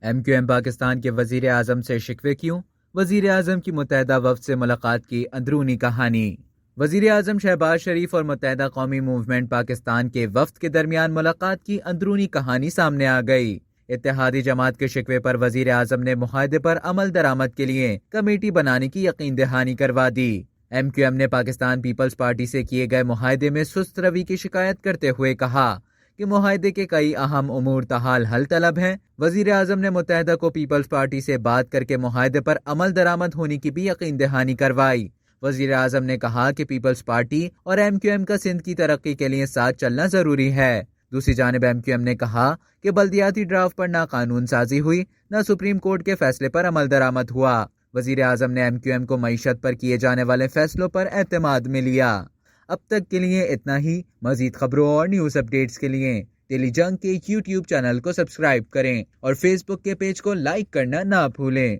MQM Pakistan کے وزیر اعظم سے شکوے کیوں؟ وزیر اعظم کی متحدہ وفد سے ملاقات کی اندرونی کہانی۔ وزیر اعظم شہباز شریف اور متحدہ قومی موومنٹ پاکستان کے وفد کے درمیان ملاقات کی اندرونی کہانی سامنے آ گئی۔ اتحادی جماعت کے شکوے پر وزیر اعظم نے معاہدے پر عمل درآمد کے لیے کمیٹی بنانے کی یقین دہانی کروا دی۔ MQM نے پاکستان پیپلز پارٹی سے کیے گئے معاہدے میں سست روی کی شکایت کرتے ہوئے کہا کہ معاہدے کے کئی اہم امور تاحال حل طلب ہیں۔ وزیر اعظم نے متحدہ کو پیپلز پارٹی سے بات کر کے معاہدے پر عمل درآمد ہونے کی بھی یقین دہانی کروائی۔ وزیر اعظم نے کہا کہ پیپلز پارٹی اور MQM کا سندھ کی ترقی کے لیے ساتھ چلنا ضروری ہے۔ دوسری جانب MQM نے کہا کہ بلدیاتی ڈرافٹ پر نہ قانون سازی ہوئی، نہ سپریم کورٹ کے فیصلے پر عمل درآمد ہوا۔ وزیر اعظم نے MQM کو معیشت پر کیے جانے والے فیصلوں پر اعتماد میں لیا۔ اب تک کے لیے اتنا ہی۔ مزید خبروں اور نیوز اپڈیٹس کے لیے ٹیلی جنگ کے YouTube چینل کو سبسکرائب کریں اور فیس بک کے پیج کو لائک کرنا نہ بھولیں۔